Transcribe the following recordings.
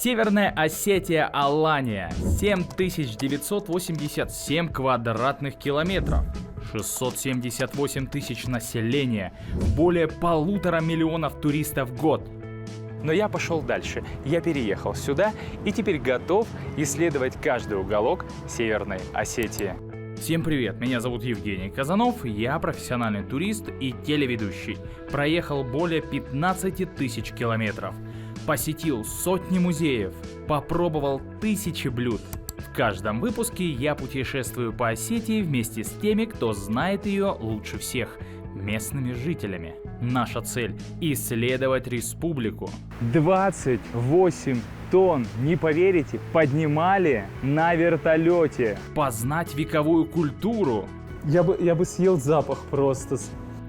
Северная Осетия, Алания. 7987 квадратных километров. 678 тысяч населения. Более 1,5 миллиона туристов в год. Но я пошел дальше. Я переехал сюда и теперь готов исследовать каждый уголок Северной Осетии. Всем привет, меня зовут Евгений Казанов, я профессиональный турист и телеведущий. Проехал более 15 тысяч километров, посетил сотни музеев, попробовал тысячи блюд. В каждом выпуске я путешествую по Осетии вместе с теми, кто знает ее лучше всех, местными жителями. Наша цель – исследовать республику. 28 тонн, не поверите, поднимали на вертолете. Познать вековую культуру. Я бы съел запах просто.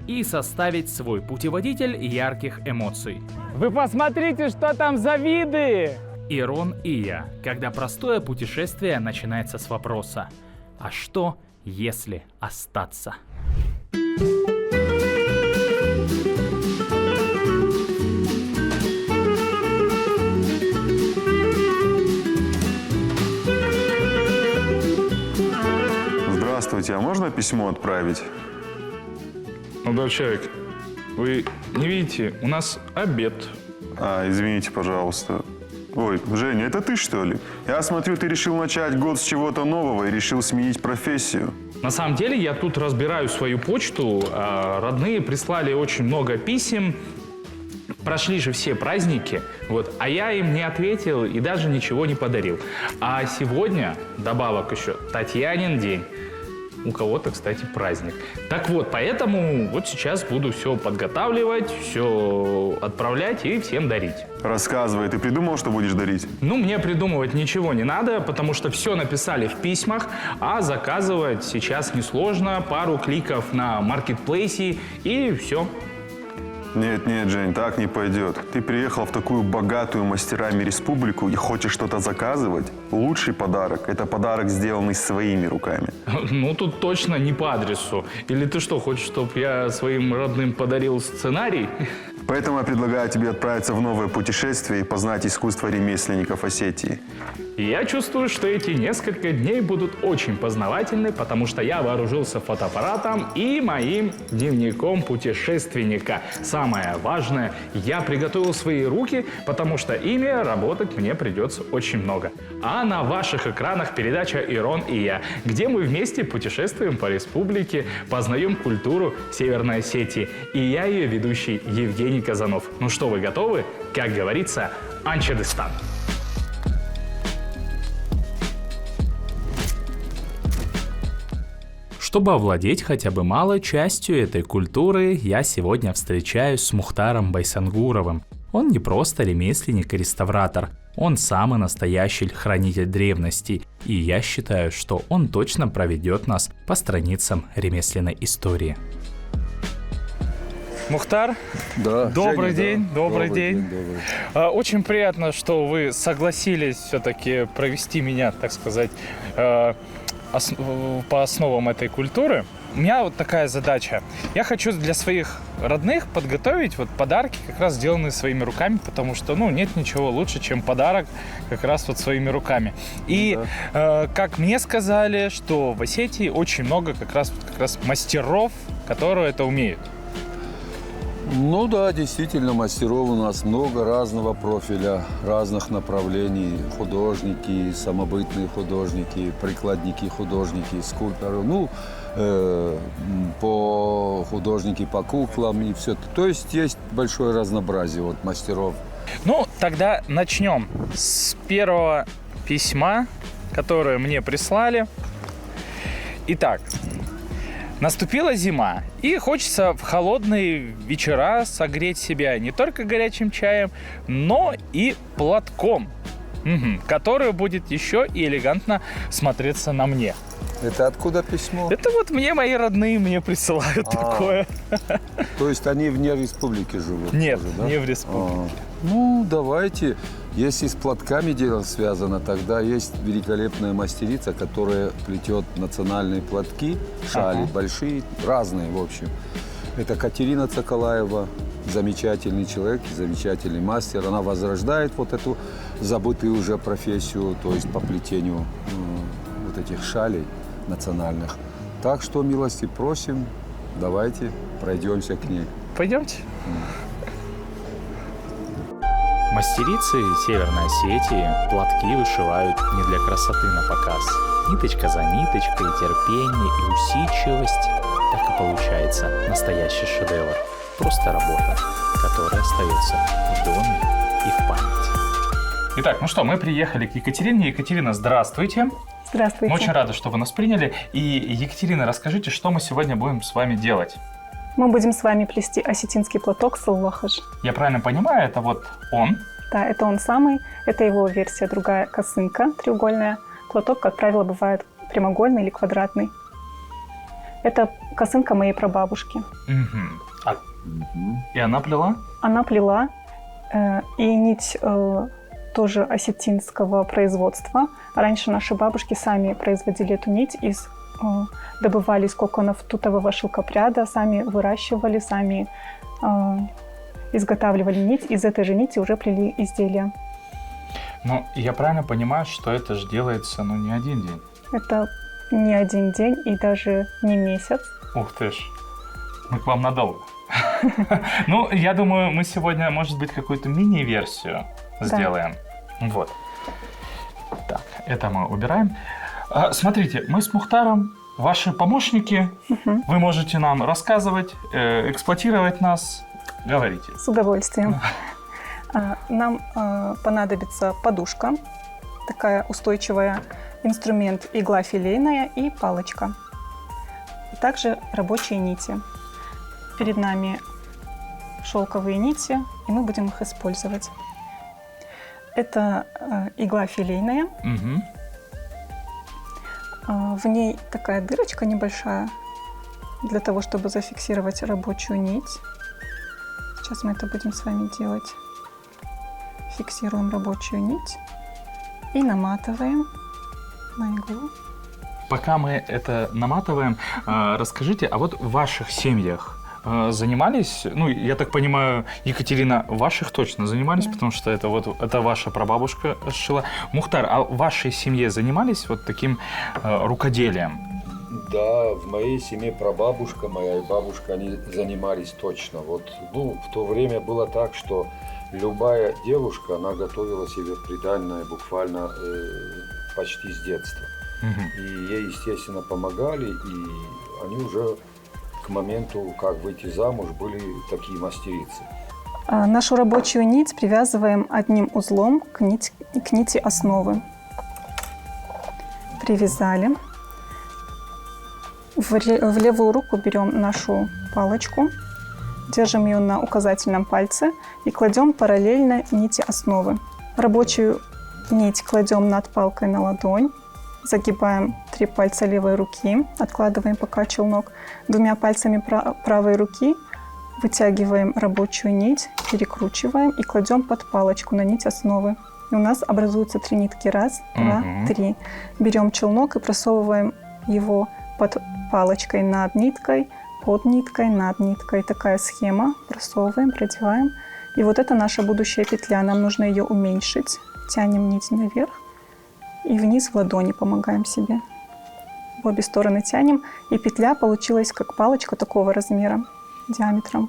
И составить свой путеводитель ярких эмоций. Вы посмотрите, что там за виды! Ирон и я, когда простое путешествие начинается с вопроса: а что, если остаться? Здравствуйте, а можно письмо отправить? Молодой человек, вы не видите, у нас обед. Извините, пожалуйста. Ой, Женя, это ты, что ли? Я смотрю, ты решил начать год с чего-то нового и решил сменить профессию. На самом деле, я тут разбираю свою почту. Родные прислали очень много писем. Прошли же все праздники, а я им не ответил и даже ничего не подарил. А сегодня, добавок еще, Татьянин день. У кого-то, кстати, праздник. Так вот, поэтому сейчас буду все подготавливать, все отправлять и всем дарить. Рассказывай, ты придумал, что будешь дарить? Мне придумывать ничего не надо, потому что все написали в письмах, а заказывать сейчас несложно. Пару кликов на маркетплейсе и все. Нет, Жень, так не пойдет. Ты приехал в такую богатую мастерами республику и хочешь что-то заказывать? Лучший подарок – это подарок, сделанный своими руками. Тут точно не по адресу. Или ты что, хочешь, чтобы я своим родным подарил сценарий? Поэтому я предлагаю тебе отправиться в новое путешествие и познать искусство ремесленников Осетии. Я чувствую, что эти несколько дней будут очень познавательны, потому что я вооружился фотоаппаратом и моим дневником путешественника. Самое важное, я приготовил свои руки, потому что ими работать мне придется очень много. А на ваших экранах передача «Ирон и я», где мы вместе путешествуем по республике, познаем культуру Северной Осетии. И я ее ведущий Евгений Казанов. Ну что, вы готовы? Как говорится, Анчедестан. Чтобы овладеть хотя бы малой частью этой культуры, я сегодня встречаюсь с Мухтаром Байсангуровым. Он не просто ремесленник и реставратор, он самый настоящий хранитель древностей, и я считаю, что он точно проведет нас по страницам ремесленной истории. Мухтар, да, добрый Женя, день, да. добрый день. Добрый. Очень приятно, что вы согласились все-таки провести меня, так сказать, по основам этой культуры. У меня вот такая задача. Я хочу для своих родных подготовить подарки, как раз сделанные своими руками, потому что, нет ничего лучше, чем подарок как раз своими руками. И, как мне сказали, что в Осетии очень много как раз мастеров, которые это умеют. Да, действительно, мастеров у нас много разного профиля, разных направлений. Художники, самобытные художники, прикладники художники, скульпторы. По художники по куклам и все. То есть большое разнообразие мастеров. Тогда начнем с первого письма, которое мне прислали. Итак. Наступила зима, и хочется в холодные вечера согреть себя не только горячим чаем, но и платком, который будет еще и элегантно смотреться на мне. Это откуда письмо? Это мне мои родные мне присылают такое. То есть они вне республики живут? Нет, тоже, да? не в республике. Давайте. Если с платками дело связано, тогда есть великолепная мастерица, которая плетет национальные платки, шали большие, разные, в общем. Это Катерина Цоколаева, замечательный человек, замечательный мастер. Она возрождает эту забытую уже профессию, то есть по плетению вот этих шалей национальных. Так что милости просим, давайте пройдемся к ней. Пойдемте. Мастерицы Северной Осетии платки вышивают не для красоты на показ. Ниточка за ниточкой, терпение и усидчивость. Так и получается настоящий шедевр. Просто работа, которая остается в доме и в памяти. Итак, ну что, мы приехали к Екатерине. Екатерина, здравствуйте. Здравствуйте. Мы очень рады, что вы нас приняли. И, Екатерина, расскажите, что мы сегодня будем с вами делать? Мы будем с вами плести осетинский платок салвахаш. Я правильно понимаю, это вот он? Да, это он самый. Это его версия, другая косынка треугольная. Платок, как правило, бывает прямоугольный или квадратный. Это косынка моей прабабушки. И она плела? Она плела, и нить тоже осетинского производства. Раньше наши бабушки сами производили эту нить добывали из коконов тутового шелкопряда, сами выращивали, сами изготавливали нить. Из этой же нити уже плели изделия. Ну, я правильно понимаю, что это же делается, не один день? Это не один день и даже не месяц. Ух ты ж, мы к вам надолго. Ну, я думаю, мы сегодня, может быть, какую-то мини-версию сделаем. Вот. Так, это мы убираем. Смотрите, мы с Мухтаром ваши помощники. Вы можете нам рассказывать, эксплуатировать нас. Говорите. С удовольствием. Нам понадобится подушка, такая устойчивая, инструмент игла филейная и палочка. Также рабочие нити. Перед нами шелковые нити, и мы будем их использовать. Это игла филейная. В ней такая дырочка небольшая для того, чтобы зафиксировать рабочую нить. Сейчас мы это будем с вами делать. Фиксируем рабочую нить и наматываем на иглу. Пока мы это наматываем, расскажите, а вот в ваших семьях занимались, я так понимаю, Екатерина, ваших точно занимались, да. Потому что это ваша прабабушка сшила. Мухтар, а в вашей семье занимались вот таким рукоделием? Да, в моей семье прабабушка, моя и бабушка, они занимались точно. В то время было так, что любая девушка, она готовила себе приданое буквально почти с детства. И ей, естественно, помогали, и они уже к моменту, как выйти замуж, были такие мастерицы. Нашу рабочую нить привязываем одним узлом к нити основы. Привязали. В левую руку берем нашу палочку, держим ее на указательном пальце и кладем параллельно нити основы. Рабочую нить кладем над палкой на ладонь, загибаем 3 пальца левой руки, откладываем пока челнок. 2 пальцами правой руки вытягиваем рабочую нить, перекручиваем и кладем под палочку на нить основы. И у нас образуются 3 нитки. 1, 2, 3. Берем челнок и просовываем его под палочкой над ниткой, под ниткой, над ниткой. Такая схема. Просовываем, продеваем. И вот это наша будущая петля. Нам нужно ее уменьшить. Тянем нить наверх и вниз в ладони помогаем себе. В обе стороны тянем. И петля получилась как палочка такого размера, диаметром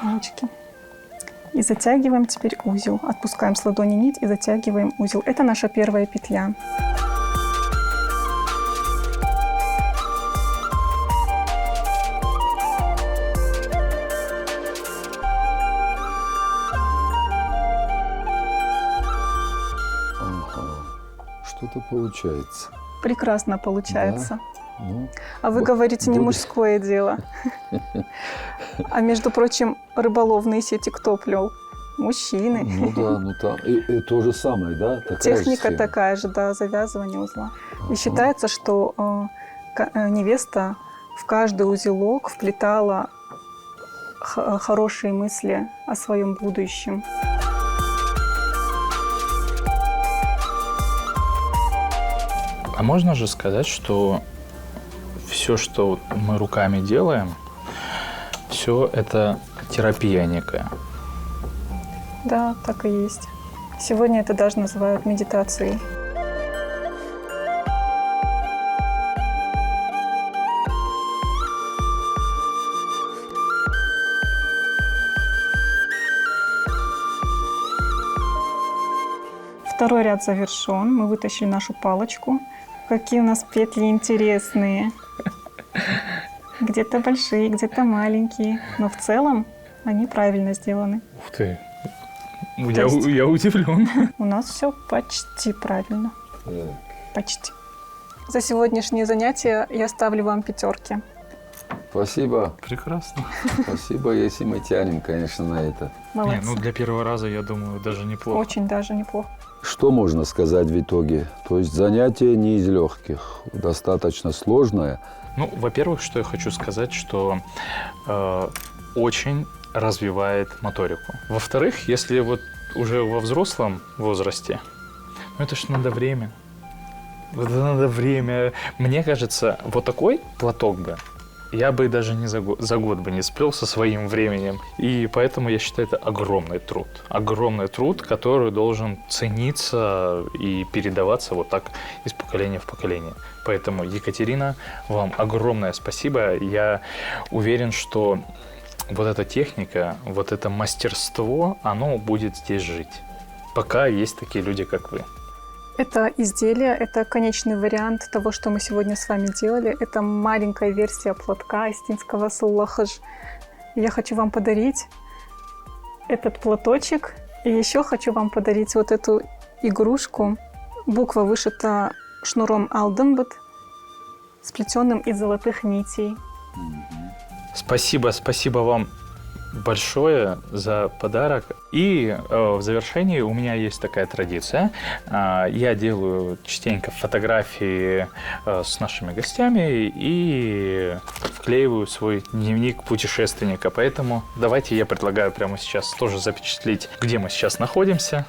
палочки. И затягиваем теперь узел. Отпускаем с ладони нить и затягиваем узел. Это наша первая петля. Что-то получается. Прекрасно получается. Да? Ну, а вы говорите, не мужское дело. А между прочим, рыболовные сети кто плел? Мужчины. Там. И то же самое, да? Техника такая же, да, завязывание узла. И считается, что невеста в каждый узелок вплетала хорошие мысли о своем будущем. А можно же сказать, что все, что мы руками делаем, все это терапия некая? Да, так и есть. Сегодня это даже называют медитацией. Второй ряд завершен. Мы вытащили нашу палочку. Какие у нас петли интересные. Где-то большие, где-то маленькие. Но в целом они правильно сделаны. Ух ты. есть- Я удивлен. У нас все почти правильно. Почти. За сегодняшнее занятие я ставлю вам 5. Спасибо. Прекрасно. Спасибо, если мы тянем, конечно, на это. Не, Молодцы. ну для первого раза, я думаю, даже неплохо. Очень даже неплохо. Что можно сказать в итоге? То есть занятие не из легких, достаточно сложное. Ну, во-первых, что я хочу сказать, что очень развивает моторику. Во-вторых, если вот уже во взрослом возрасте, ну это ж надо время. Вот это надо время. Мне кажется, вот такой платок бы я бы даже не за год бы не сплел со своим временем. И поэтому я считаю, это огромный труд. Огромный труд, который должен цениться и передаваться вот так из поколения в поколение. Поэтому, Екатерина, вам огромное спасибо. Я уверен, что вот эта техника, вот это мастерство, оно будет здесь жить. Пока есть такие люди, как вы. Это изделие, это конечный вариант того, что мы сегодня с вами делали. Это маленькая версия платка астинского суллахаш. Я хочу вам подарить этот платочек. И еще хочу вам подарить вот эту игрушку. Буква вышита шнуром алденбет, сплетенным из золотых нитей. Спасибо вам большое за подарок. И в завершении у меня есть такая традиция. Я делаю частенько фотографии с нашими гостями и вклеиваю свой дневник путешественника. Поэтому давайте я предлагаю прямо сейчас тоже запечатлеть, где мы сейчас находимся.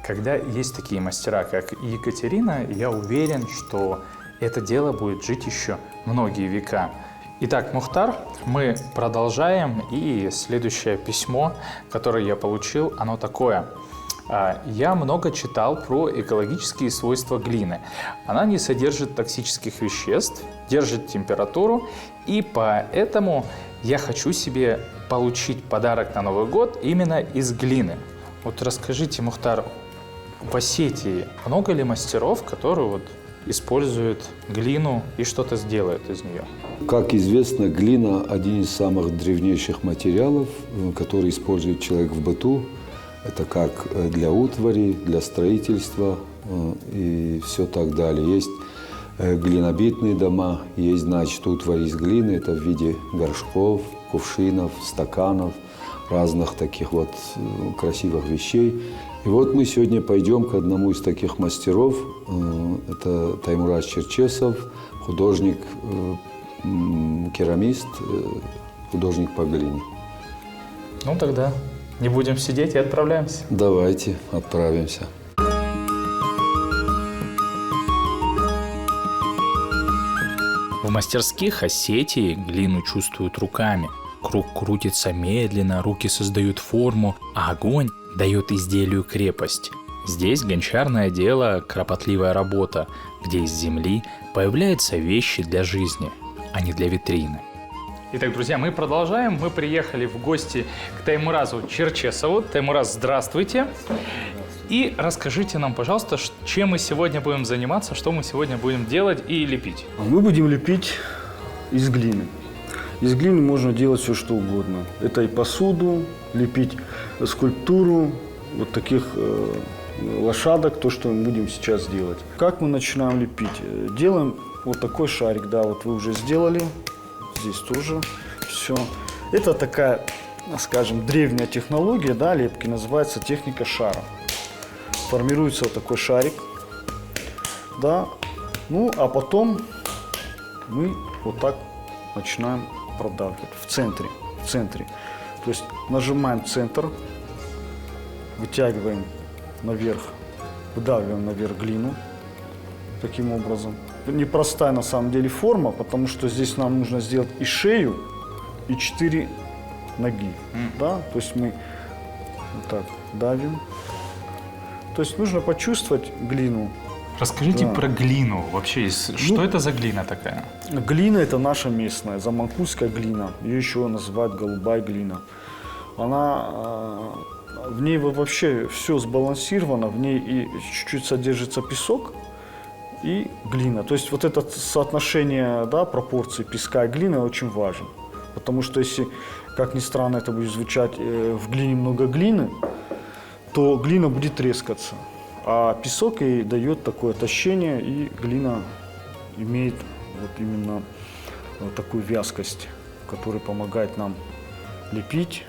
Когда есть такие мастера, как Екатерина, я уверен, что это дело будет жить еще многие века. Итак, Мухтар, мы продолжаем. И следующее письмо, которое я получил, оно такое. Я много читал про экологические свойства глины. Она не содержит токсических веществ, держит температуру, и поэтому я хочу себе получить подарок на Новый год именно из глины. Вот расскажите, Мухтар, в Осетии много ли мастеров, которые вот используют глину и что-то сделают из нее? Как известно, глина – один из самых древнейших материалов, который использует человек в быту. Это как для утвари, для строительства и все так далее. Есть глинобитные дома, есть, значит, утварь из глины. Это в виде горшков, кувшинов, стаканов, разных таких вот красивых вещей. И вот мы сегодня пойдем к одному из таких мастеров. Это Таймураз Черчесов, художник, керамист, художник по глине. Ну тогда не будем сидеть и отправляемся. Давайте отправимся. В мастерских Осетии глину чувствуют руками. Круг крутится медленно, руки создают форму, а огонь дает изделию крепость. Здесь гончарное дело – кропотливая работа, где из земли появляются вещи для жизни, а не для витрины. Итак, друзья, мы продолжаем. Мы приехали в гости к Таймуразу Черчесову. Таймураз, здравствуйте. И расскажите нам, пожалуйста, чем мы сегодня будем заниматься, что мы сегодня будем делать и лепить. Мы будем лепить из глины. Из глины можно делать все, что угодно. Это и посуду, лепить скульптуру, вот таких лошадок, то, что мы будем сейчас делать. Как мы начинаем лепить? Делаем вот такой шарик, да, вот вы уже сделали. Здесь тоже все. Это такая, скажем, древняя технология, да, лепки, называется техника шара. Формируется вот такой шарик, да, ну, а потом мы вот так начинаем продавливать в центре. То есть нажимаем центр, вытягиваем наверх, выдавливаем наверх глину таким образом. Непростая на самом деле форма, потому что здесь нам нужно сделать и шею, и 4 ноги. Да? То есть мы вот так давим. То есть нужно почувствовать глину. Расскажите Да. про глину. Вообще, что это за глина такая? Глина – это наша местная, заманкузская глина. Ее еще называют голубая глина. Она, в ней вообще все сбалансировано, в ней и чуть-чуть содержится песок и глина. То есть вот это соотношение, да, пропорции песка и глины очень важно. Потому что если, как ни странно это будет звучать, в глине много глины, то глина будет трескаться. А песок ей дает такое тащение, и глина имеет вот именно вот такую вязкость, которая помогает нам лепить,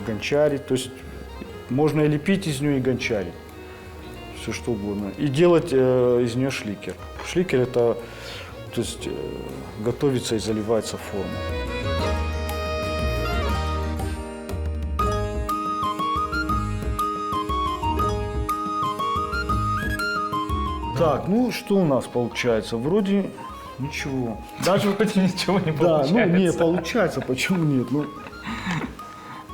гончарить. То есть можно и лепить из нее, и гончарить. Все что угодно. И делать из нее шликер. Шликер это, то есть, готовится и заливается в форму. Так, ну что у нас получается? Вроде ничего. Даже Вроде ничего не да, получается. ну не получается, почему нет? Ну,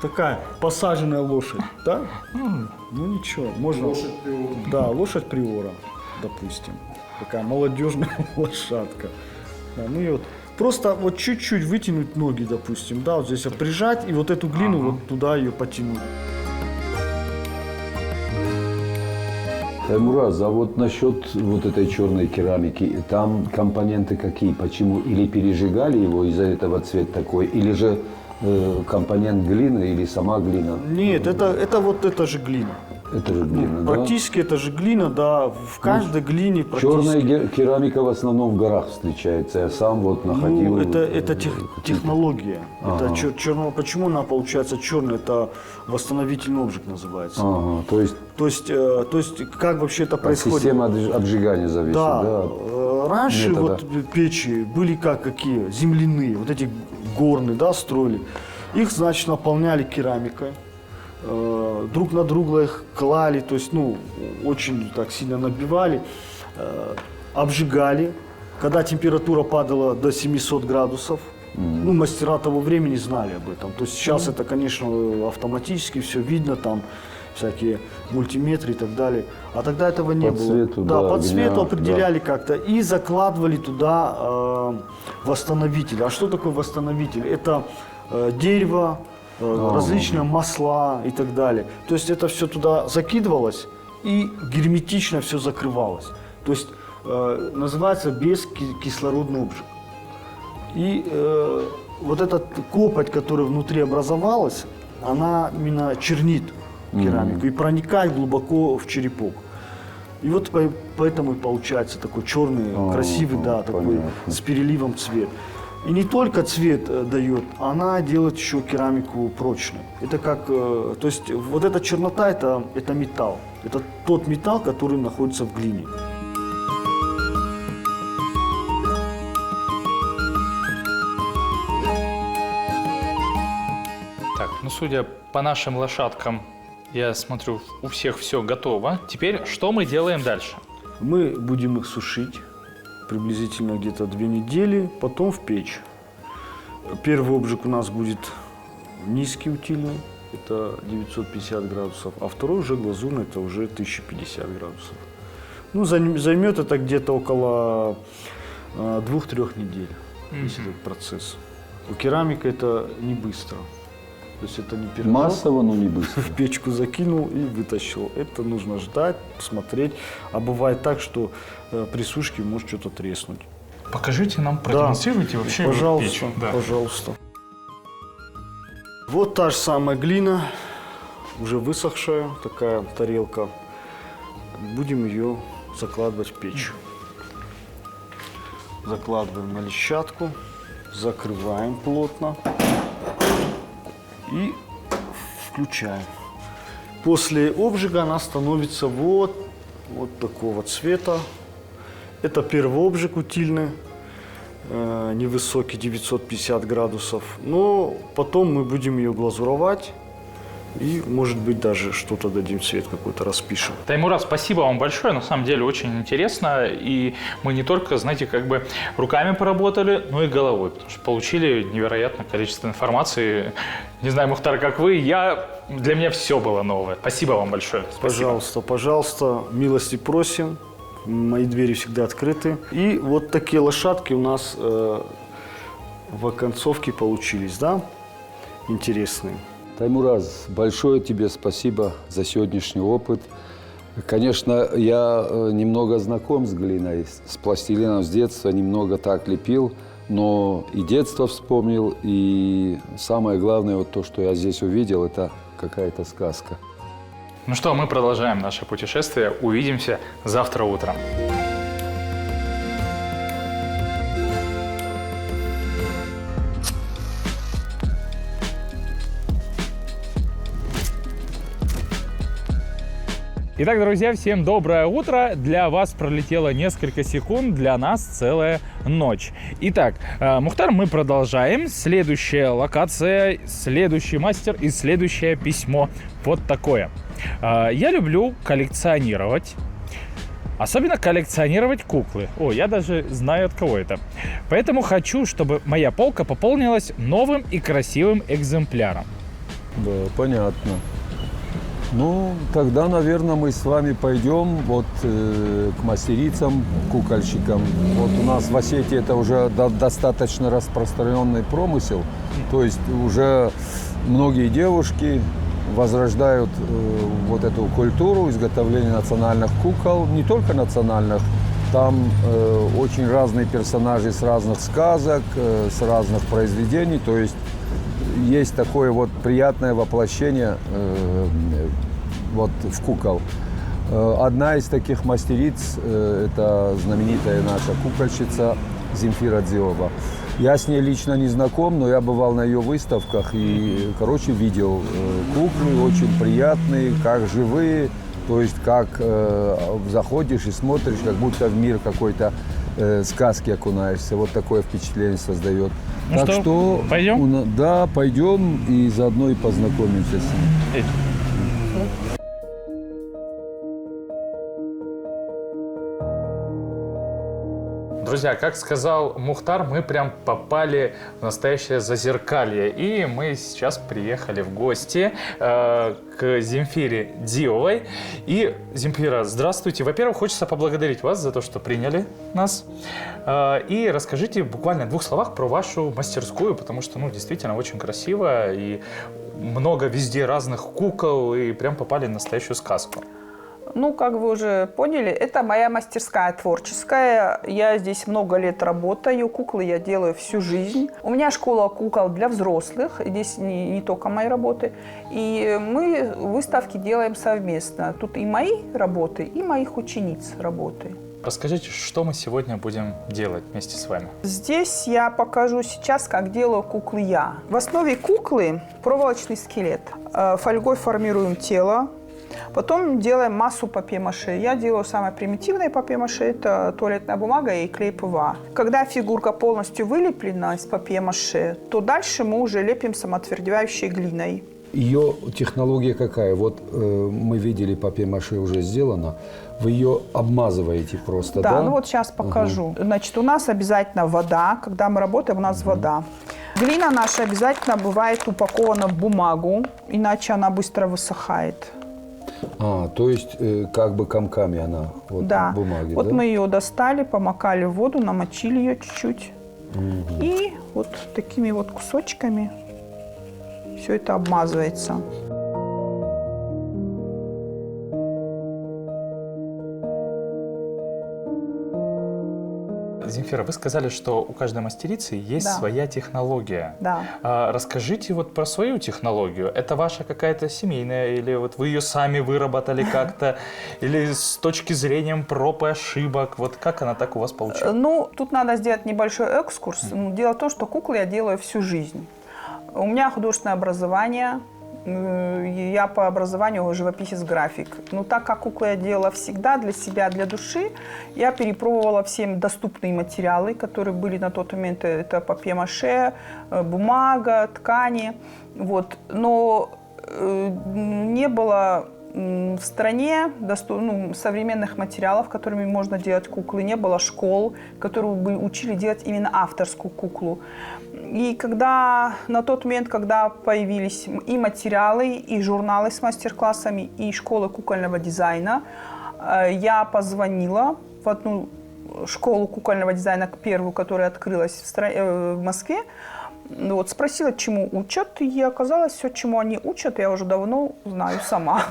такая посаженная лошадь, да? Ну ничего, можно. Лошадь приора. Да, лошадь приора, допустим. Такая молодежная лошадка. Да, ну и вот просто вот чуть-чуть вытянуть ноги, допустим, да, вот здесь вот прижать и вот эту глину вот туда ее потянуть. Таймураз, а вот насчет вот этой черной керамики, там компоненты какие? Почему? Или пережигали его, из-за этого цвет такой, или же компонент глины, или сама глина? Нет, это вот эта же глина. Это же глина, да? Практически это же глина, да, в каждой глине практически. Черная керамика в основном в горах встречается. Я сам вот находил. Ну, это технология. Это почему она получается черная? Это восстановительный обжиг называется. Ага, то есть То есть как вообще это происходит? система обжигания зависит, Да. да? Раньше Метода. вот печи были какие? Земляные, вот эти горные, да, строили. Их, значит, наполняли керамикой. Друг на друга их клали, то есть, ну, очень так сильно набивали, обжигали. Когда температура падала до 700 градусов, ну, мастера того времени знали об этом. То есть сейчас это, конечно, автоматически все видно, там всякие мультиметры и так далее. А тогда этого не По было. цвету, да, да, по огня, цвету определяли да. как-то и закладывали туда восстановитель. А что такое восстановитель? Это дерево, различные масла и так далее. То есть это все туда закидывалось и герметично все закрывалось. То есть называется бескислородный обжиг. И вот эта копоть, которая внутри образовалась, она именно чернит керамику и проникает глубоко в черепок. И вот поэтому и получается такой черный, красивый, да, такой понятно. с переливом цвет. И не только цвет дает, она делает еще керамику прочной. Это как, то есть вот эта чернота это металл. Это тот металл, который находится в глине. Так, ну судя по нашим лошадкам, я смотрю, у всех все готово. Теперь что мы делаем дальше? Мы будем их сушить приблизительно где-то 2 недели, потом в печь. Первый обжиг у нас будет низкий утильный, это 950 градусов, а второй уже глазурный, это уже 1050 градусов. Ну, займет это где-то около 2-3 недель, весь этот процесс. У керамика это не быстро. То есть это не пережог, Массово, но не быстро. в печку закинул и вытащил. Это нужно ждать, смотреть. А бывает так, что при сушке может что-то треснуть. Покажите нам, продемонстрируйте вообще Пожалуйста, печь. Да. пожалуйста. Вот та же самая глина, уже высохшая, такая тарелка. Будем ее закладывать в печь. Закладываем на лещатку, закрываем плотно и включаем. После обжига она становится вот такого цвета. Это первый обжиг утильный, невысокий, 950 градусов. Но потом мы будем ее глазуровать И, может быть, даже что-то дадим цвет какой-то, распишем. Таймураз, спасибо вам большое, на самом деле очень интересно, и мы не только, знаете, как бы руками поработали, но и головой, потому что получили невероятное количество информации. Не знаю, Мухтар, как вы, для меня все было новое. Спасибо вам большое. Спасибо. Пожалуйста, пожалуйста, милости просим, мои двери всегда открыты. И вот такие лошадки у нас в оконцовке получились, да, интересные. Таймураз, большое тебе спасибо за сегодняшний опыт. Конечно, я немного знаком с глиной, с пластилином с детства, немного так лепил, но и детство вспомнил, и самое главное, вот то, что я здесь увидел, это какая-то сказка. Ну что, мы продолжаем наше путешествие. Увидимся завтра утром. Итак, друзья, всем доброе утро. Для вас пролетело несколько секунд, для нас целая ночь. Итак, Мухтар, мы продолжаем. Следующая локация, следующий мастер и следующее письмо. Вот такое. Я люблю коллекционировать. Особенно коллекционировать куклы. О, я даже знаю, от кого это. Поэтому хочу, чтобы моя полка пополнилась новым и красивым экземпляром. Да, понятно. Ну, тогда, наверное, мы с вами пойдем вот к мастерицам, кукольщикам. Вот у нас в Осетии это уже достаточно распространенный промысел. То есть уже многие девушки возрождают вот эту культуру изготовления национальных кукол. Не только национальных, там очень разные персонажи с разных сказок, с разных произведений. То есть такое вот приятное воплощение вот в кукол. Одна из таких мастериц это знаменитая наша кукольщица Земфира Дзиова. Я с ней лично не знаком, но я бывал на ее выставках и, короче, видел куклы очень приятные, как живые. То есть как заходишь и смотришь, как будто в мир какой-то сказки окунаешься. Вот такое впечатление создает. Ну так что пойдем? Да, пойдем и заодно и познакомимся с ним. Друзья, как сказал Мухтар, мы прям попали в настоящее зазеркалье. И мы сейчас приехали в гости к Земфире Дзиовой. И, Земфира, здравствуйте. Во-первых, хочется поблагодарить вас за то, что приняли нас. И расскажите буквально в 2 словах про вашу мастерскую, потому что, действительно очень красиво. И много везде разных кукол. И прям попали в настоящую сказку. Как вы уже поняли, это моя мастерская творческая. Я здесь много лет работаю, куклы я делаю всю жизнь. У меня школа кукол для взрослых, здесь не только мои работы. И мы выставки делаем совместно. Тут и мои работы, и моих учениц работы. Расскажите, что мы сегодня будем делать вместе с вами? Здесь я покажу сейчас, как делаю куклы я. В основе куклы проволочный скелет. Фольгой формируем тело. Потом делаем массу папье-маше. Я делаю самое примитивное папье-маше, это туалетная бумага и клей ПВА. Когда фигурка полностью вылеплена из папье-маше, то дальше мы уже лепим самоотвердевающей глиной. Ее технология какая? Вот мы видели, папье-маше уже сделано. Вы ее обмазываете просто, да? Да, вот сейчас покажу. Значит, у нас обязательно вода. Когда мы работаем, у нас вода. Глина наша обязательно бывает упакована в бумагу, иначе она быстро высыхает. То есть как бы комками она вот да. в бумаге, вот да? мы ее достали, помакали в воду, намочили ее чуть-чуть. И вот такими вот кусочками все это обмазывается. Земфира, вы сказали, что у каждой мастерицы есть своя технология. Да. Расскажите вот про свою технологию. Это ваша какая-то семейная, или вот вы ее сами выработали как-то, или с точки зрения проб и ошибок? Вот как она так у вас получилась? Тут надо сделать небольшой экскурс. Дело в том, что куклы я делаю всю жизнь. У меня художественное образование. Я по образованию живописец-график. Но так как куклы я делала всегда для себя, для души, я перепробовала всем доступные материалы, которые были на тот момент. Это папье-маше, бумага, ткани. Вот. Но не было в стране современных материалов, которыми можно делать куклы. Не было школ, которые бы учили делать именно авторскую куклу. И когда на тот момент, когда появились и материалы, и журналы с мастер-классами, и школы кукольного дизайна, я позвонила в одну школу кукольного дизайна, первую, которая открылась в Москве. Вот, спросила, чему учат, и оказалось, все, чему они учат, я уже давно знаю сама.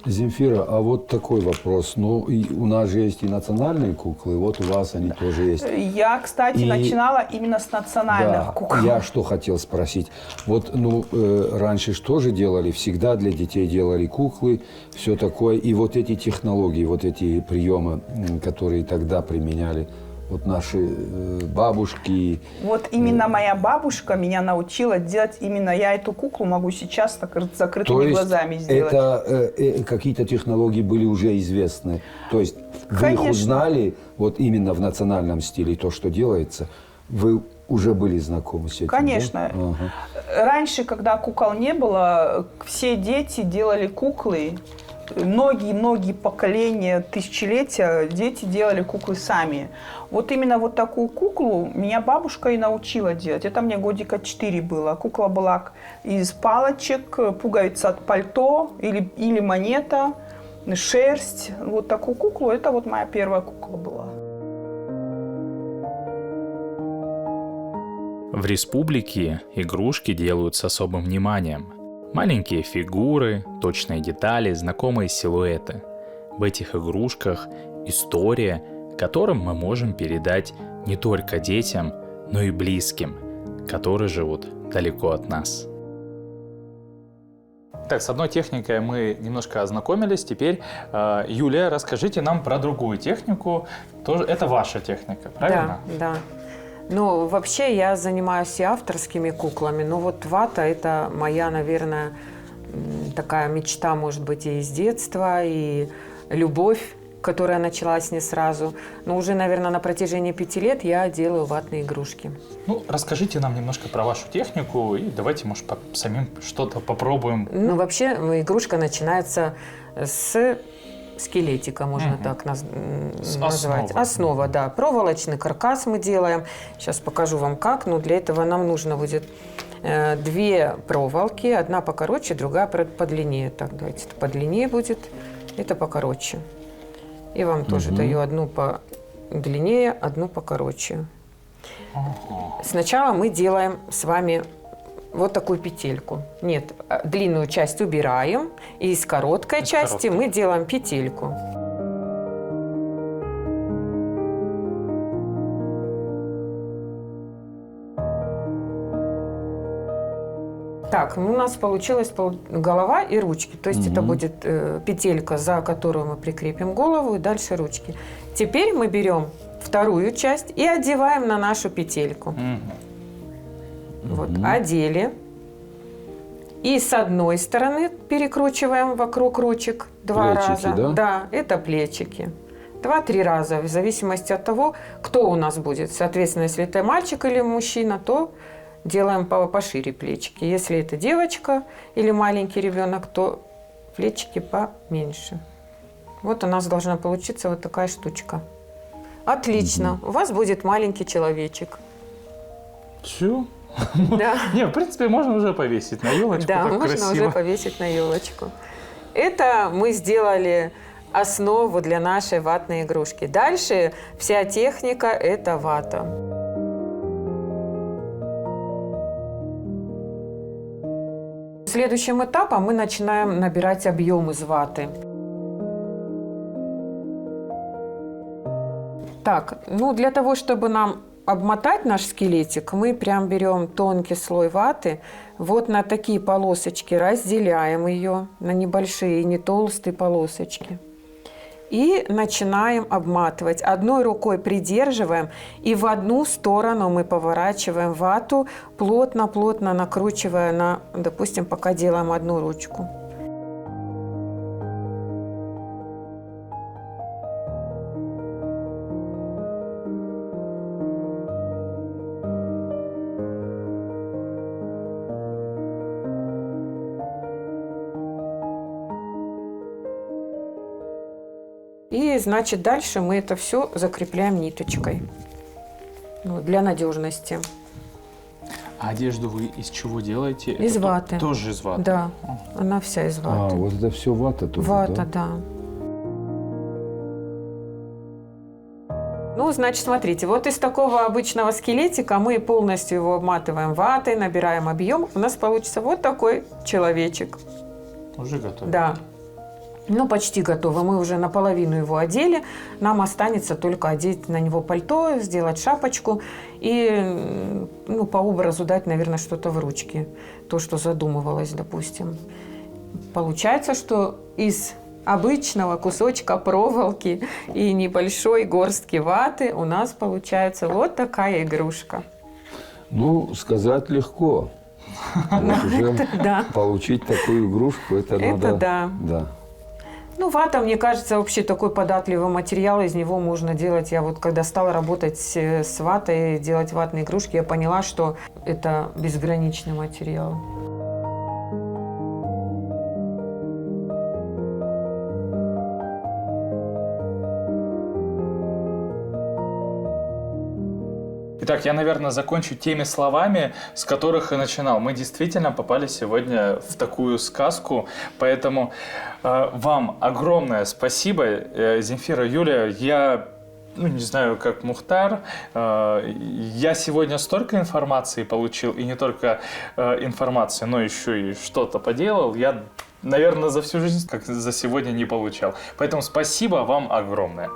Земфира, а вот такой вопрос. Ну, у нас же есть и национальные куклы, вот у вас они тоже есть. Я, кстати, начинала именно с национальных кукол. Я что хотел спросить. Вот, раньше что же делали? Всегда для детей делали куклы, все такое. И вот эти технологии, вот эти приемы, которые тогда применяли, вот наши бабушки. Вот именно моя бабушка меня научила делать именно я эту куклу могу сейчас так с закрытыми глазами сделать. Это какие-то технологии были уже известны. То есть вы их узнали вот именно в национальном стиле, то, что делается, вы уже были знакомы с этим? Конечно. Да? Ага. Раньше, когда кукол не было, все дети делали куклы. Многие поколения, тысячелетия дети делали куклы сами. Вот именно вот такую куклу меня бабушка и научила делать. Это мне годика 4 было. Кукла была из палочек, пуговица от пальто или монета, шерсть. Вот такую куклу, это вот моя первая кукла была. В республике игрушки делают с особым вниманием. Маленькие фигуры, точные детали, знакомые силуэты. В этих игрушках история, которую мы можем передать не только детям, но и близким, которые живут далеко от нас. Так, с одной техникой мы немножко ознакомились. Теперь, Юлия, расскажите нам про другую технику. Тоже, это ваша техника, правильно? Да. Ну, вообще я занимаюсь и авторскими куклами, но вот вата – это моя, наверное, такая мечта, может быть, и из детства, и любовь, которая началась не сразу. Но уже, наверное, на протяжении 5 лет я делаю ватные игрушки. Ну, расскажите нам немножко про вашу технику, и давайте, может, самим что-то попробуем. Ну, вообще, игрушка начинается с скелетика, можно так назвать. Основа, да. Проволочный каркас мы делаем. Сейчас покажу вам как, но для этого нам нужно будет 2 проволоки, одна покороче, другая подлиннее. Так, давайте, это подлиннее будет, это покороче. И вам тоже даю одну подлиннее, одну покороче. Сначала мы делаем с вами вот такую петельку. Нет, длинную часть убираем, и из короткой части мы делаем петельку. Так, у нас получилась голова и ручки. То есть это будет петелька, за которую мы прикрепим голову, и дальше ручки. Теперь мы берем вторую часть и одеваем на нашу петельку. Вот, одели. И с одной стороны перекручиваем вокруг ручек 2 плечики, раза. Да? Да, это плечики. 2-3 раза, в зависимости от того, кто у нас будет. Соответственно, если это мальчик или мужчина, то делаем пошире плечики. Если это девочка или маленький ребенок, то плечики поменьше. Вот у нас должна получиться вот такая штучка. Отлично. У вас будет маленький человечек. Все? Да. Не, в принципе, можно уже повесить на елочку. Да, так можно красиво. уже повесить на елочку. Это мы сделали основу для нашей ватной игрушки. Дальше вся техника – это вата. Следующим этапом мы начинаем набирать объем из ваты. Так, ну для того, чтобы нам обмотать наш скелетик, мы прям берем тонкий слой ваты, вот на такие полосочки разделяем ее на небольшие, не толстые полосочки. И начинаем обматывать. Одной рукой придерживаем, и в одну сторону мы поворачиваем вату, плотно-плотно накручивая допустим, пока делаем одну ручку. И, значит, дальше мы это все закрепляем ниточкой. Ну, для надежности. А одежду вы из чего делаете? Из Это ваты. Тоже из ваты? Да, она вся из А, ваты. вот это все вата тоже, Вата, да? да. Ну, значит, смотрите, вот из такого обычного скелетика мы полностью его обматываем ватой, набираем объем. У нас получится вот такой человечек. Уже готово? Да. Ну, почти готово. Мы уже наполовину его одели. Нам останется только одеть на него пальто, сделать шапочку и, ну, по образу дать, наверное, что-то в ручки. То, что задумывалось, допустим. Получается, что из обычного кусочка проволоки и небольшой горстки ваты у нас получается вот такая игрушка. Ну, сказать легко. Вот уже Да. получить такую игрушку, это надо... да. Да. Ну, вата, мне кажется, вообще такой податливый материал, из него можно делать. Я вот когда стала работать с ватой, делать ватные игрушки, я поняла, что это безграничный материал. Итак, я, наверное, закончу теми словами, с которых и начинал. Мы действительно попали сегодня в такую сказку, поэтому вам огромное спасибо, Земфира, Юлия. Я, не знаю, как Мухтар, я сегодня столько информации получил, и не только информации, но еще и что-то поделал. Я, наверное, за всю жизнь, как за сегодня, не получал. Поэтому спасибо вам огромное.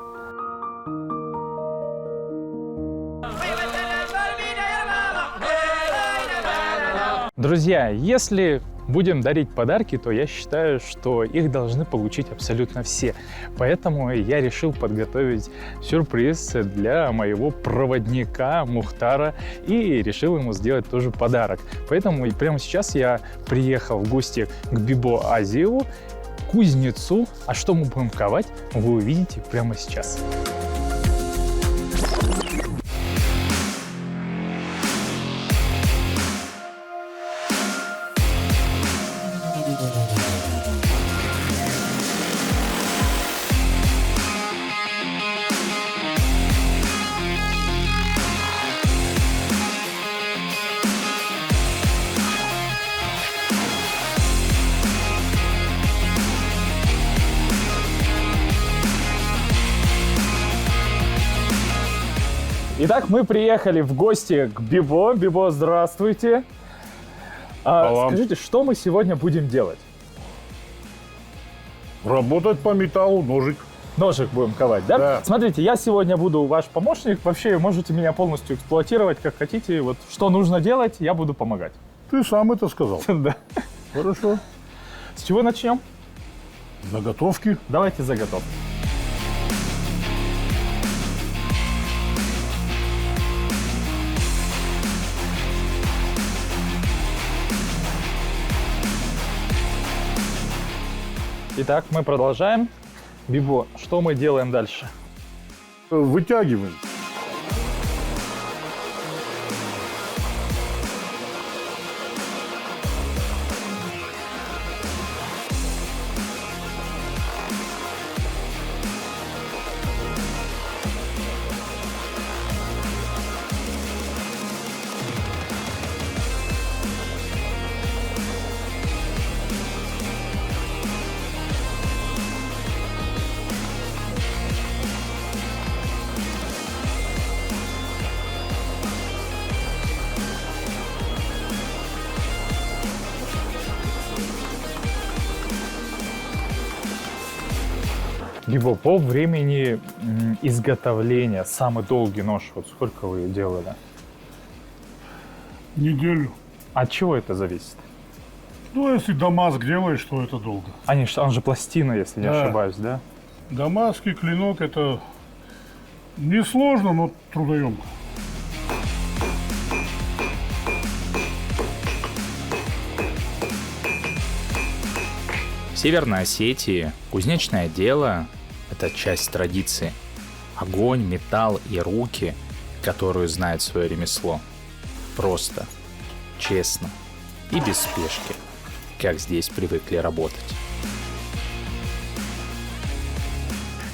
Друзья, если будем дарить подарки, то я считаю, что их должны получить абсолютно все. Поэтому я решил подготовить сюрприз для моего проводника Мухтара и решил ему сделать тоже подарок. Поэтому и прямо сейчас я приехал в гости к Бибо Азиеву, кузнецу. А что мы будем ковать, вы увидите прямо сейчас. Итак, мы приехали в гости к Бибо. Бибо, здравствуйте. Скажите, что мы сегодня будем делать? Работать по металлу, ножик. Ножик будем ковать, да? Да. Смотрите, я сегодня буду ваш помощник. Вообще, можете меня полностью эксплуатировать, как хотите. Вот что нужно делать, я буду помогать. Ты сам это сказал. Да. Хорошо. С чего начнем? Заготовки. Давайте заготовки. Итак, мы продолжаем. Бибо, что мы делаем дальше? Вытягиваем. Бибо, по времени изготовления самый долгий нож, вот сколько вы делали? Неделю. От чего это зависит? Ну, если дамаск делаешь, то это долго. Он же пластина, если не Да. ошибаюсь, да? Дамаск и клинок это несложно, но трудоемко. В Северной Осетии кузнечное дело – это часть традиции. Огонь, металл и руки, которые знают свое ремесло. Просто, честно и без спешки, как здесь привыкли работать.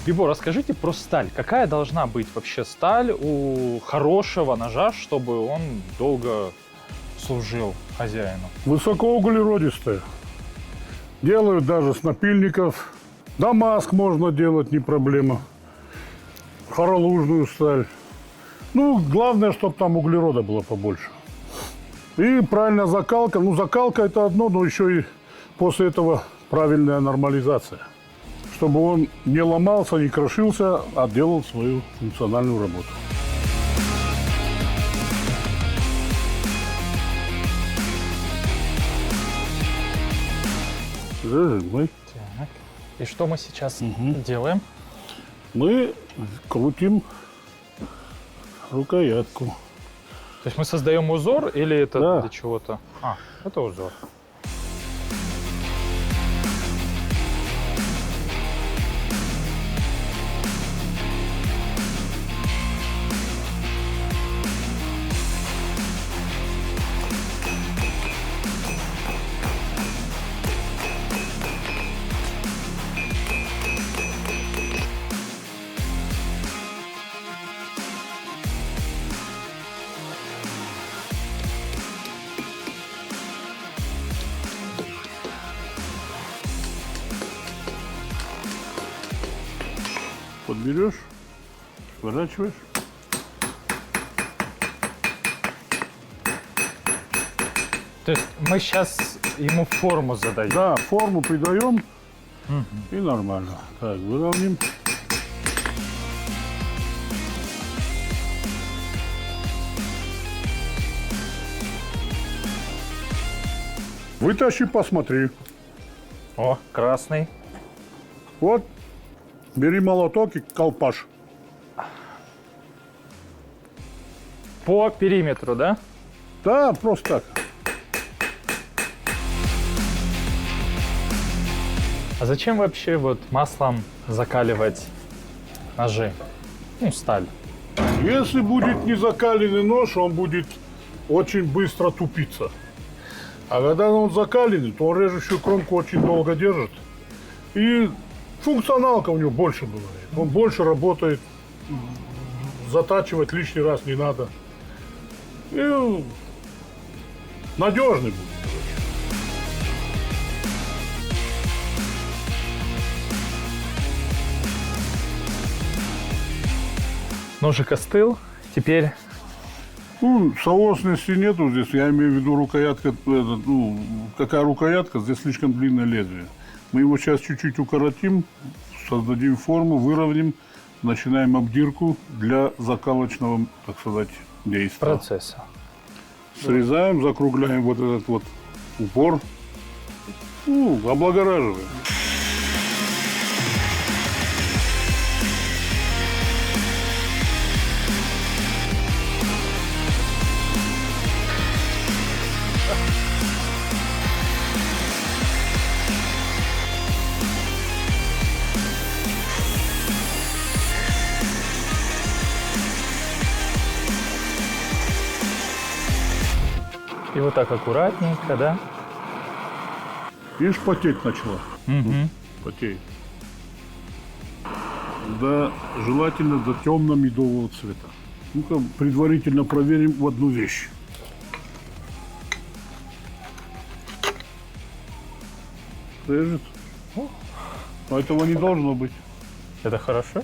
Бибо, расскажите про сталь. Какая должна быть вообще сталь у хорошего ножа, чтобы он долго служил хозяину? Высокоуглеродистые. Делают даже с напильников. Дамаск можно делать, не проблема. Хоролужную сталь. Ну, главное, чтобы там углерода было побольше. И правильная закалка. Ну, закалка это одно, но еще и после этого правильная нормализация. Чтобы он не ломался, не крошился, а делал свою функциональную работу. Мы Так. И что мы сейчас делаем? Мы крутим рукоятку. То есть мы создаем узор или это Да. для чего-то? А, это узор. Подберешь, сворачиваешь. То есть мы сейчас ему форму задаем. Да, форму придаем и нормально. Так, выровняем. Вытащи, посмотри. О, красный. Вот, бери молоток и колпаш. По периметру, да? Да, просто так. А зачем вообще вот маслом закаливать ножи? Ну, сталь. Если будет не закаленный нож, он будет очень быстро тупиться. А когда он закаленный, то он режущую кромку очень долго держит. И функционалка у него больше бывает. Он больше работает. Затачивать лишний раз не надо. И надежный будет. Ножик остыл. Теперь Ну, соосности нету здесь, я имею в виду рукоятка, ну, какая рукоятка, здесь слишком длинное лезвие. Мы его сейчас чуть-чуть укоротим, создадим форму, выровняем, начинаем обдирку для закалочного, так сказать, действия. процесса. Срезаем, закругляем вот этот вот упор, ну, облагораживаем. И вот так аккуратненько, да? Видишь, потеть начала. Потеет. Да, желательно до темно-медового цвета. Ну-ка, предварительно проверим в одну вещь. Режет. Но этого не должно быть. Это хорошо?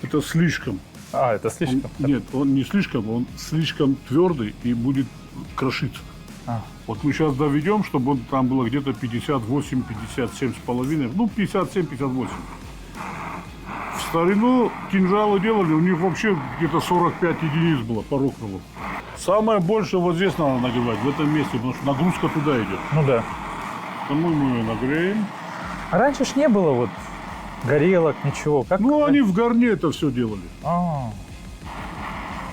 Это слишком. А, это слишком. Нет, он не слишком, он слишком твердый и будет крошиться. А. Вот мы сейчас доведем, чтобы он там было где-то 58, 57 с половиной, ну 57, 58. В старину кинжалы делали, у них вообще где-то 45 единиц было по рокрулу. Самое большее вот здесь надо нагревать, в этом месте, потому что нагрузка туда идет. Ну да. Тому мы ее нагреем. А раньше ж не было вот горелок, ничего. Как... Ну, они в горне это все делали. А,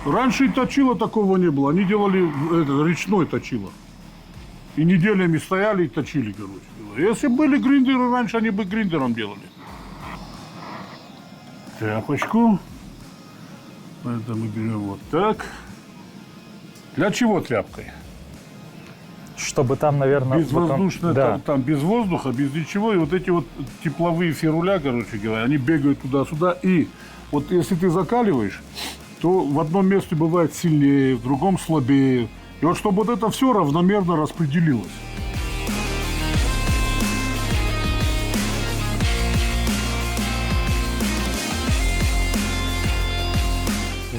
Раньше и точила такого не было. Они делали речной точило. И неделями стояли и точили, короче. Если были гриндеры раньше, они бы гриндером делали. Тряпочку. Это мы берем вот так. Для чего тряпкой? чтобы там, наверное... Безвоздушное, Да. там без воздуха, без ничего. И вот эти вот тепловые феруля, короче говоря, они бегают туда-сюда. И вот если ты закаливаешь, то в одном месте бывает сильнее, в другом слабее. И вот чтобы вот это все равномерно распределилось.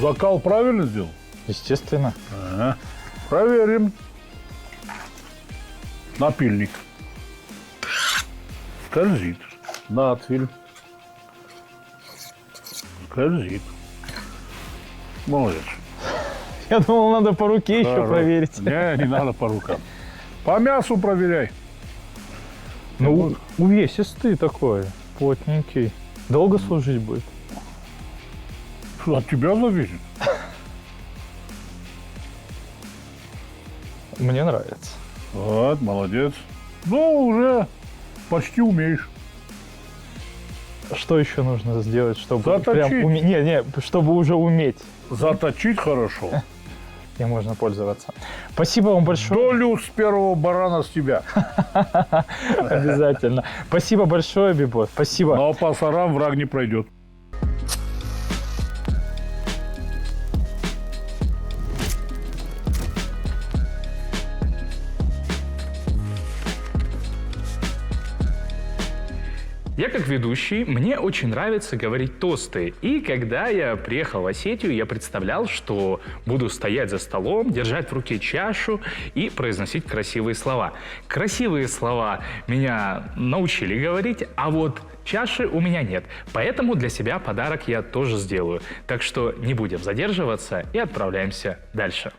Закал правильно сделал? Естественно. Ага. Проверим. Напильник. Скользит. Надфиль. Скользит. Молодец. Я думал, надо по руке еще Хорош. проверить. Не надо по рукам. По мясу проверяй. Ну, увесистый такой, плотненький. Долго служить будет? От тебя зависит. Мне нравится. Вот, молодец. Ну, уже почти умеешь. Что еще нужно сделать, чтобы Заточить. прям Не, чтобы уже уметь? Заточить хорошо. И можно пользоваться. Спасибо вам большое. Долю с первого барана с тебя. Обязательно. Спасибо большое, Бибо. Спасибо. Но по сарам враг не пройдет. Я как ведущий, мне очень нравится говорить тосты. И когда я приехал в Осетию, я представлял, что буду стоять за столом, держать в руке чашу и произносить красивые слова. Красивые слова меня научили говорить, а вот чаши у меня нет. Поэтому для себя подарок я тоже сделаю. Так что не будем задерживаться и отправляемся дальше.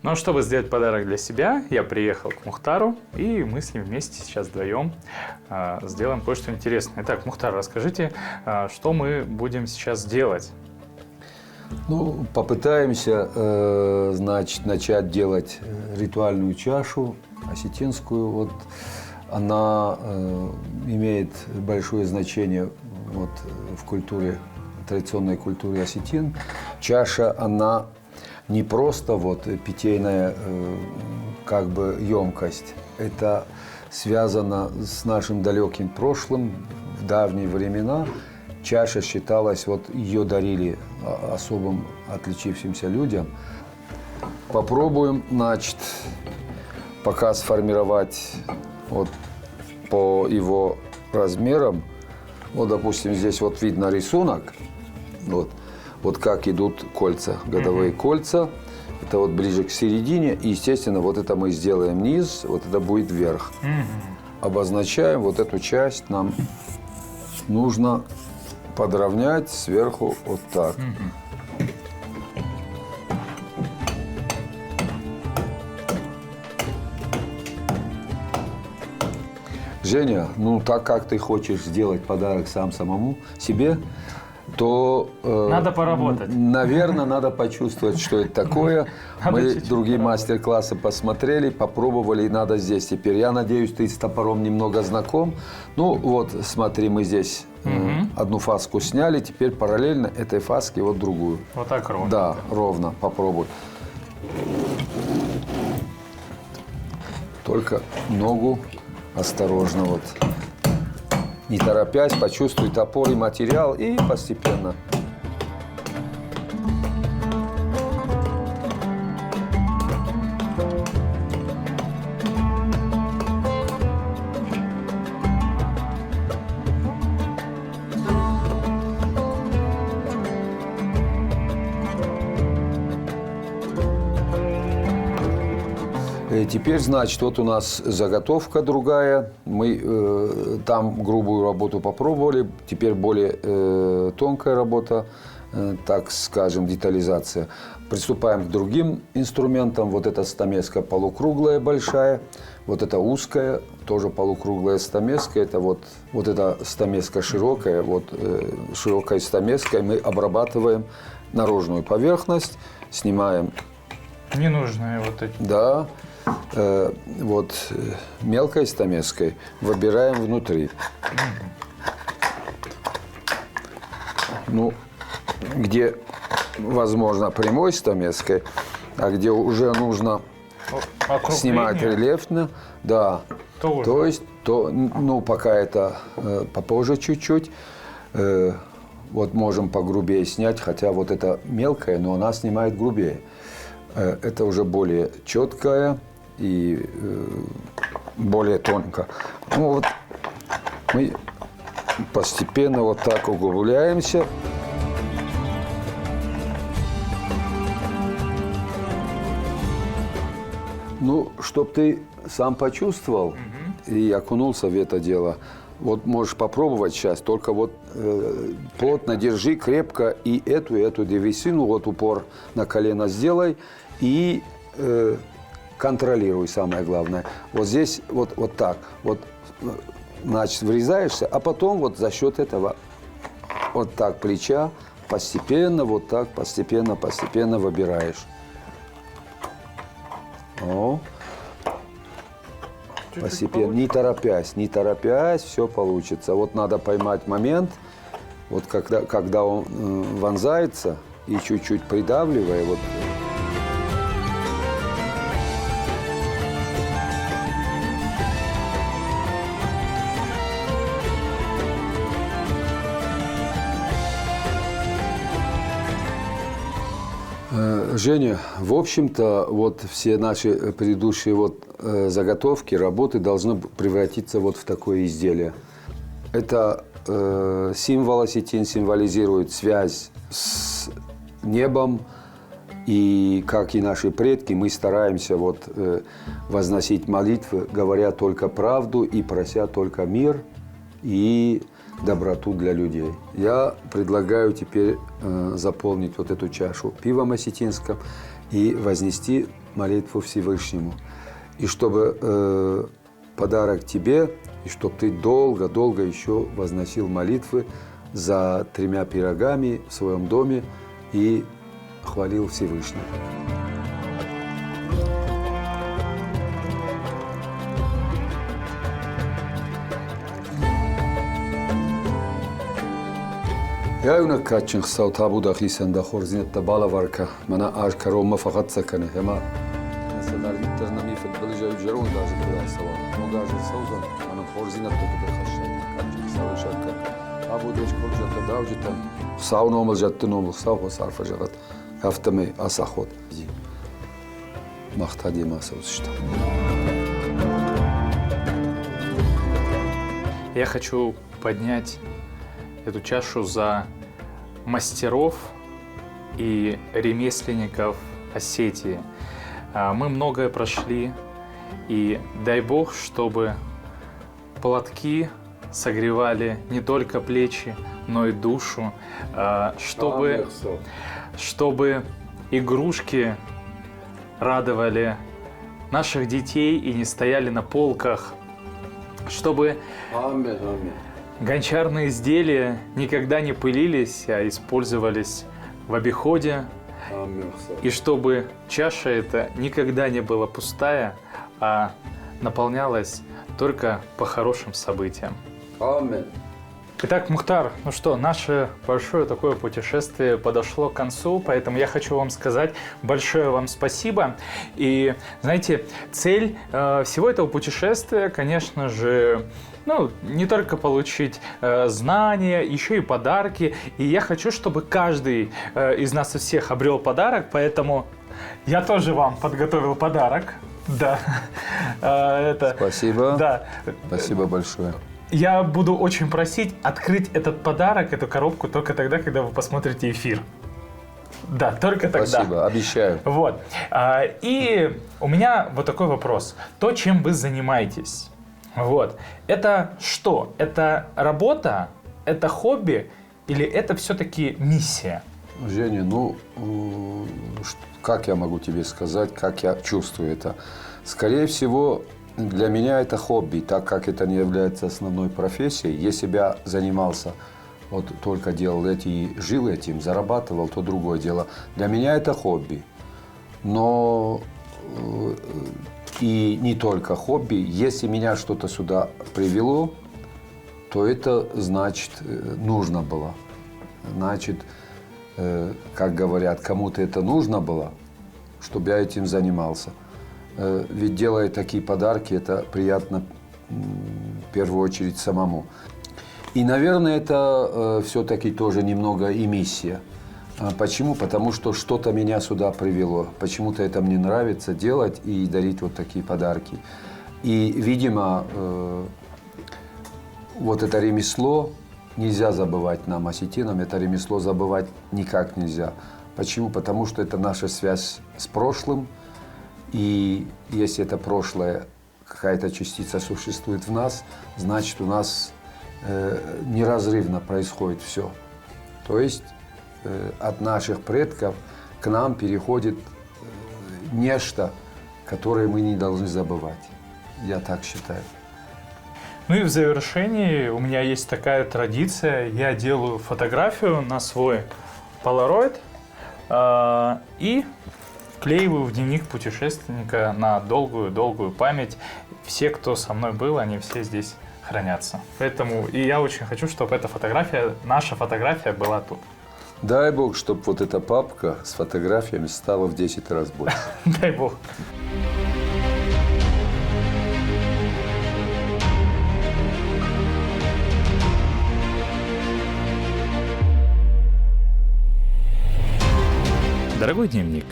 Ну, чтобы сделать подарок для себя, я приехал к Мухтару, и мы с ним вместе сейчас вдвоем сделаем кое-что интересное. Итак, Мухтар, расскажите, что мы будем сейчас делать? Ну, попытаемся, значит, начать делать ритуальную чашу осетинскую. Вот она имеет большое значение вот, в культуре, традиционной культуре осетин. Чаша, она не просто вот питейная как бы емкость. Это связано с нашим далеким прошлым. В давние времена чаша считалась, вот ее дарили особым отличившимся людям. Попробуем, значит, пока сформировать вот по его размерам. Вот, допустим, здесь вот видно рисунок. Вот как идут кольца, годовые кольца. Это вот ближе к середине. И, естественно, вот это мы сделаем низ, вот это будет верх. Обозначаем вот эту часть. Нам нужно подровнять сверху вот так. Женя, ну так как ты хочешь сделать подарок сам самому себе, то, Надо поработать. Наверное, надо почувствовать, что это такое. Мы другие мастер-классы посмотрели, попробовали, и надо здесь теперь. Я надеюсь, ты с топором немного знаком. Ну вот, смотри, мы здесь одну фаску сняли, теперь параллельно этой фаске вот другую. Вот так ровно. Да, ровно, попробуй. Только ногу осторожно вот. Не торопясь, почувствуй топор и материал, и постепенно. Теперь, значит, вот у нас заготовка другая. Мы там грубую работу попробовали. Теперь более тонкая работа, так скажем, детализация. Приступаем к другим инструментам. Вот эта стамеска полукруглая большая. Вот эта узкая, тоже полукруглая стамеска. Это вот эта стамеска широкая. Вот широкой стамеской мы обрабатываем наружную поверхность. Снимаем. Ненужные вот эти. Да. Вот мелкой стамеской выбираем внутри. Ну, где возможно, прямой стамеской, а где уже нужно снимать рельефно, да. Тоже. То есть, ну, пока это попозже чуть-чуть. Вот можем погрубее снять, хотя вот это мелкое, но она снимает грубее. Это уже более четкая и более тонко. Ну вот мы постепенно вот так углубляемся. Ну, чтоб ты сам почувствовал и окунулся в это дело, вот можешь попробовать сейчас, только вот плотно держи, крепко и эту древесину, вот упор на колено сделай и контролируй, самое главное. Вот здесь вот так, вот, значит, врезаешься, а потом вот за счет этого вот так плеча постепенно, вот так, постепенно выбираешь. О. Постепенно, не торопясь, все получится. Вот надо поймать момент, вот когда он вонзается и чуть-чуть придавливая, вот. Женя, в общем-то, вот все наши предыдущие вот заготовки, работы должны превратиться вот в такое изделие. Это символ осетин символизирует связь с небом, и, как и наши предки, мы стараемся вот возносить молитвы, говоря только правду и прося только мир и доброту для людей. Я предлагаю теперь заполнить вот эту чашу пивом осетинским и вознести молитву Всевышнему. И чтобы подарок тебе, и чтобы ты долго-долго еще возносил молитвы за 3 пирогами в своем доме и хвалил Всевышнего. يا يونك كاتشن خصاو تابو داخيسن دا خورزينت دا بالا واركا منا آج كروما فقط سكنه هما مثلا الترنمي في البلجة يجرون داج بلا سوا موجاج الصوزن أنا خورزينت دا بدر خشان كاتشن خصاو شاكا تابو ديش كل جت داو جتن خصاو نومل جت نومل خصاو خصار جغت هفتمي أساخود مختدي ما سوزشتا. Я хочу поднять эту чашу за мастеров и ремесленников Осетии. Мы многое прошли, и дай Бог, чтобы платки согревали не только плечи, но и душу, чтобы игрушки радовали наших детей и не стояли на полках, чтобы гончарные изделия никогда не пылились, а использовались в обиходе. И чтобы чаша эта никогда не была пустая, а наполнялась только по хорошим событиям. Аминь. Итак, Мухтар, ну что, наше большое такое путешествие подошло к концу, поэтому я хочу вам сказать большое вам спасибо. И, знаете, цель всего этого путешествия, конечно же, не только получить знания, еще и подарки. И я хочу, чтобы каждый из нас всех обрел подарок, поэтому я тоже вам подготовил подарок. Да. Спасибо. Да. Спасибо большое. Я буду очень просить открыть этот подарок, эту коробку только тогда, когда вы посмотрите эфир. Да, только тогда. Спасибо, обещаю. Вот. И у меня вот такой вопрос. То, чем вы занимаетесь, вот, это что? Это работа? Это хобби? Или это все-таки миссия? Женя, как я могу тебе сказать, как я чувствую это? Скорее всего, для меня это хобби, так как это не является основной профессией. Если бы я занимался, вот только делал и жил этим, зарабатывал, то другое дело. Для меня это хобби. Но и не только хобби. Если меня что-то сюда привело, то это значит нужно было. Значит, как говорят, кому-то это нужно было, чтобы я этим занимался. Ведь делая такие подарки, это приятно в первую очередь самому. И, наверное, это все-таки тоже немного и миссия. Почему? Потому что что-то меня сюда привело. Почему-то это мне нравится делать и дарить вот такие подарки. И, видимо, вот это ремесло нельзя забывать нам, осетинам. Это ремесло забывать никак нельзя. Почему? Потому что это наша связь с прошлым. И если это прошлое, какая-то частица существует в нас, значит, у нас неразрывно происходит все. То есть от наших предков к нам переходит нечто, которое мы не должны забывать. Я так считаю. Ну и в завершении у меня есть такая традиция. Я делаю фотографию на свой Polaroid и вклеиваю в дневник путешественника на долгую-долгую память. Все, кто со мной был, они все здесь хранятся. Поэтому и я очень хочу, чтобы эта фотография, наша фотография была тут. Дай Бог, чтобы вот эта папка с фотографиями стала в 10 раз больше. Дай Бог. Дорогой дневник,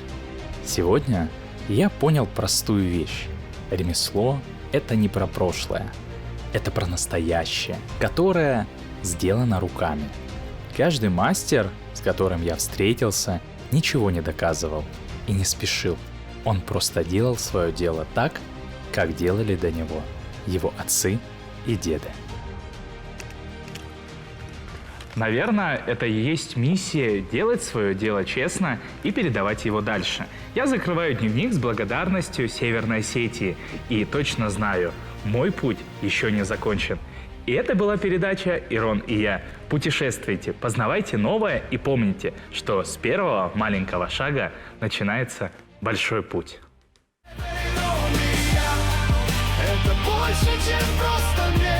сегодня я понял простую вещь. Ремесло – это не про прошлое, это про настоящее, которое сделано руками. Каждый мастер, с которым я встретился, ничего не доказывал и не спешил. Он просто делал свое дело так, как делали до него его отцы и деды. Наверное, это и есть миссия – делать свое дело честно и передавать его дальше. Я закрываю дневник с благодарностью Северной Осетии и точно знаю, мой путь еще не закончен. И это была передача «Ирон и я». Путешествуйте, познавайте новое и помните, что с первого маленького шага начинается большой путь. Это больше, чем просто мир.